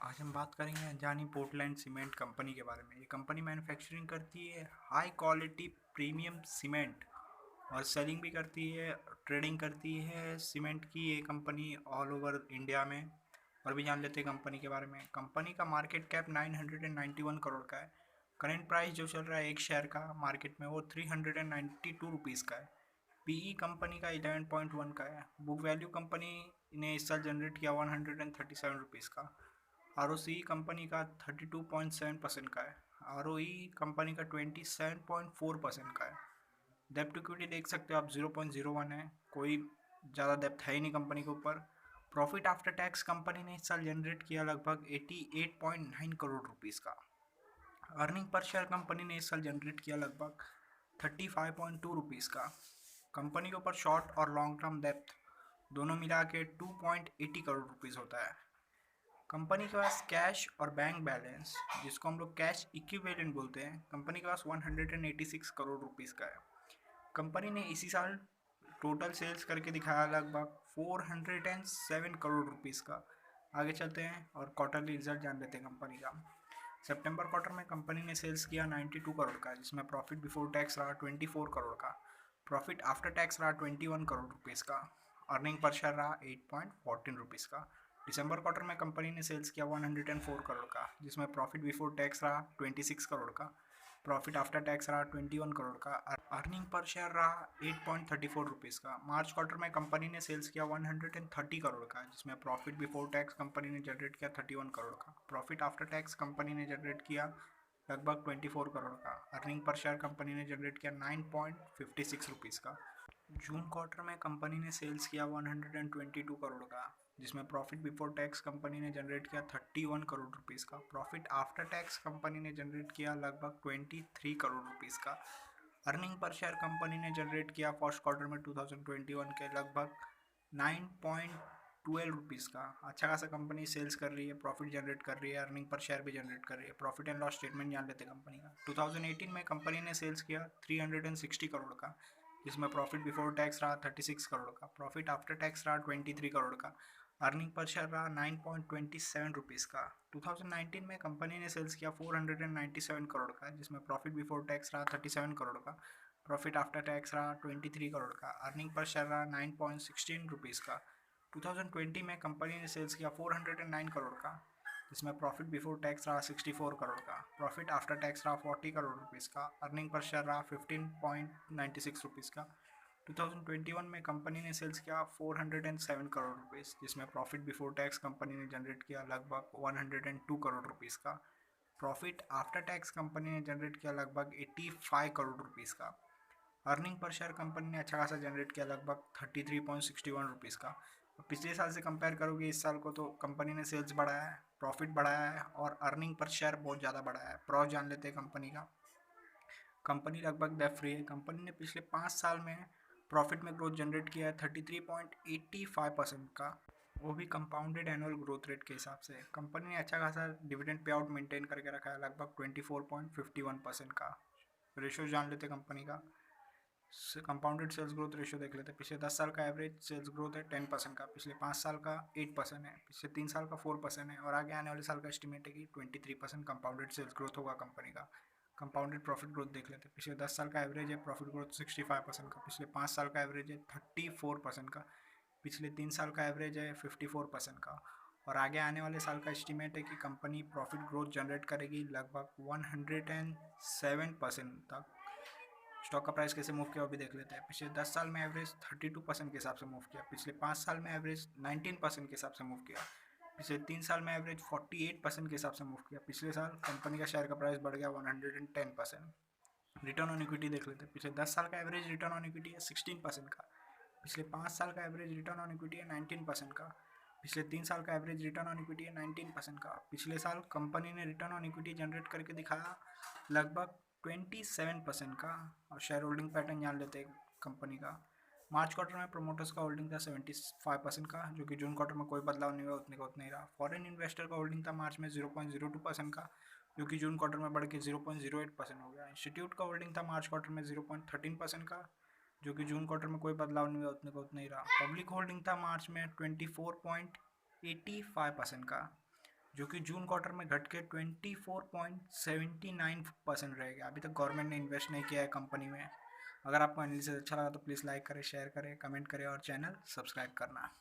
आज हम बात करेंगे अनजानी पोर्टलैंड सीमेंट कंपनी के बारे में। ये कंपनी मैन्युफैक्चरिंग करती है हाई क्वालिटी प्रीमियम सीमेंट और सेलिंग भी करती है, ट्रेडिंग करती है सीमेंट की। ये कंपनी ऑल ओवर इंडिया में। और भी जान लेते हैं कंपनी के बारे में। कंपनी का मार्केट कैप 991 करोड़ का है। करेंट प्राइस जो चल रहा है एक शेयर का मार्केट में वो 392 रुपीज़ का है। पीई कंपनी का 11.1 का है। बुक वैल्यू कंपनी ने इस साल जनरेट किया 137 रुपीज़ का। आरओसी कंपनी का 32.7% का है। आरओई कंपनी का 27.4% का है। डेप्ट टू इक्विटी देख सकते हो आप 0.01 है। कोई ज़्यादा डेप्थ है ही नहीं कंपनी के ऊपर। प्रॉफिट आफ्टर टैक्स कंपनी ने इस साल जनरेट किया लगभग 88.9 करोड़ रुपीज़ का। अर्निंग पर शेयर कंपनी ने इस साल जनरेट किया लगभग 35.2 रुपीज़ का। कंपनी के ऊपर शॉर्ट और लॉन्ग टर्म डेप्थ दोनों मिला के 2.80 करोड़ रुपीज़ होता है। कंपनी के पास कैश और बैंक बैलेंस जिसको हम लोग कैश इक्विवेलेंट बोलते हैं, कंपनी के पास 186 करोड़ रुपीज़ का है। कंपनी ने इसी साल टोटल सेल्स करके दिखाया लगभग 407 करोड़ रुपीज़ का। आगे चलते हैं और क्वार्टरली रिजल्ट जान लेते हैं कंपनी का। सितंबर क्वार्टर में कंपनी ने सेल्स किया 92 करोड़ का, जिसमें प्रॉफिट बिफोर टैक्स रहा 24 करोड़ का। प्रॉफिट आफ्टर टैक्स रहा 21 करोड़ रुपीज़ का। अर्निंग पर शेयर रहा 8.14 रुपीज़ का। दिसंबर क्वार्टर में कंपनी ने सेल्स किया 104 करोड़ का, जिसमें प्रॉफिट बिफोर टैक्स रहा 26 करोड़ का। प्रॉफिट आफ्टर टैक्स रहा 21 करोड़ का। अर्निंग पर शेयर रहा 8.34 रुपीज़ का। मार्च क्वार्टर में कंपनी ने सेल्स किया 130 करोड़ का, जिसमें प्रॉफिट बिफोर टैक्स कंपनी ने जनरेट किया 31 करोड़ का। प्रॉफिट आफ्टर टैक्स कंपनी ने जनरेट किया लगभग 24 करोड़ का। अर्निंग पर शेयर कंपनी ने जनरेट किया 9.56 रुपीज़ का। जून क्वार्टर में कंपनी ने सेल्स किया 122 करोड़ का, जिसमें प्रॉफिट बिफोर टैक्स कंपनी ने जनरेट किया 31 करोड़ रुपीज़ का। प्रॉफिट आफ्टर टैक्स कंपनी ने जनरेट किया लगभग 23 करोड़ रुपीज़ का। अर्निंग पर शेयर कंपनी ने जनरेट किया फर्स्ट क्वार्टर में 2021 के लगभग 9.12 रुपीज़ का। अच्छा खासा कंपनी सेल्स कर रही है, प्रॉफिट जनरेट कर रही है, अर्निंग पर शेयर भी जनरेट कर रही है। प्रॉफिट एंड लॉस स्टेटमेंट जान लेते हैं कंपनी का। 2018 में कंपनी ने सेल्स किया 360 करोड़ का, जिसमें प्रॉफिट बिफोर टैक्स रहा 36 करोड़ का। प्रॉफिट आफ्टर टैक्स रहा 23 करोड़ का। अर्निंग पर शेयर रहा 9.27 रुपीज़ का। 2019 में कंपनी ने सेल्स किया 497 करोड़ का, जिसमें प्रॉफिट बिफोर टैक्स रहा 37 करोड़ का। प्रॉफिट आफ्टर टैक्स रहा 23 करोड़ का। अर्निंग पर शेयर रहा 9.16 रुपीज़ का। 2020 में कंपनी ने सेल्स किया 409 करोड़ का, जिसमें प्रॉफिट बिफोर टैक्स रहा 64 करोड़ का। प्रॉफिट आफ्टर टैक्स रहा 40 करोड़ रुपीज़ का। अर्निंग पर शेयर रहा 15.96 रुपीज़ का। 2021 में कंपनी ने सेल्स किया 407 करोड़ रुपीज़, जिसमें प्रॉफिट बिफोर टैक्स कंपनी ने जनरेट किया लगभग 102 करोड़ रुपीज़ का। प्रॉफिट आफ्टर टैक्स कंपनी ने जनरेट किया लगभग 85 करोड़ रुपीज़ का। अर्निंग पर शेयर कंपनी ने अच्छा खासा जनरेट किया लगभग 33.61 रुपीज़ का। पिछले साल से कंपेयर करोगे इस साल को तो कंपनी ने सेल्स बढ़ाया है, प्रॉफिट बढ़ाया है और अर्निंग पर शेयर बहुत ज़्यादा बढ़ाया है। प्रॉ जान लेते हैं कंपनी का। कंपनी लगभग डेट फ्री है। कंपनी ने पिछले 5 साल में प्रॉफिट में ग्रोथ जनरेट किया है 33.85% का, वो भी कंपाउंडेड एनुअल ग्रोथ रेट के हिसाब से। कंपनी ने अच्छा खासा डिविडेंड पे आउट मेंटेन करके रखा है लगभग 24.51% का। रेशो जान लेते कंपनी का। कंपाउंडेड सेल्स ग्रोथ रेशियो देख लेते हैं। पिछले 10 साल का एवरेज सेल्स ग्रोथ है 10% का, पिछले 5 साल का 8% है, पिछले 3 साल का 4% है और आगे आने वाले साल का एस्टिमेट है कि 23% कंपाउंडेड सेल्स ग्रोथ होगा कंपनी का। कंपाउंडेड प्रॉफिट ग्रोथ देख लेते हैं। पिछले 10 साल का एवरेज है प्रॉफिट ग्रोथ 65% का, पिछले 5 साल का एवरेज है 34% का, पिछले 3 साल का एवरेज है 54% का और आगे आने वाले साल का एस्टिमेट है कि कंपनी प्रॉफिट ग्रोथ जनरेट करेगी लगभग 107% तक। स्टॉक का प्राइस कैसे मूव किया वो भी देख लेते हैं। पिछले 10 साल में एवरेज 32% के हिसाब से मूव किया, पिछले 5 साल में एवरेज 19% के हिसाब से मूव किया, पिछले 3 साल में एवरेज 48% के हिसाब से मूव किया। पिछले साल कंपनी का शेयर का प्राइस बढ़ गया 110%। रिटर्न ऑन इक्विटी देख लेते हैं। पिछले 10 साल का एवरेज रिटर्न ऑन इक्विटी है 16% का, पिछले 5 साल का एवरेज रिटर्न ऑन इक्विटी है 19% का, पिछले 3 साल का एवरेज रिटर्न ऑन इक्विटी है 19% का। पिछले साल कंपनी ने रिटर्न ऑन इक्विटी जनरेट करके दिखाया लगभग 27% का। और शेयर होल्डिंग पैटर्न जान लेते हैं कंपनी का। मार्च क्वार्टर में प्रोमोटर्स का होल्डिंग था 75% का, जो कि जून क्वार्टर में कोई बदलाव नहीं हुआ, उतने का उतना ही रहा। फॉरेन इन्वेस्टर का होल्डिंग था मार्च में 0.02% का, जो कि जून क्वार्टर में बढ़ के 0.08% हो गया। इंस्टीट्यूट का होल्डिंग था मार्च क्वार्टर में 0.13% का, जो कि जून क्वार्टर में कोई बदलाव नहीं हुआ, उतने का उतना ही रहा। पब्लिक होल्डिंग था मार्च में 24.85% का, जो कि जून क्वार्टर में घट के 24.79% रह गया। अभी तक गवर्नमेंट ने इन्वेस्ट नहीं किया है कंपनी में। अगर आपको एनालिसिस अच्छा लगा तो प्लीज़ लाइक करें, शेयर करें, कमेंट करें और चैनल सब्सक्राइब करना।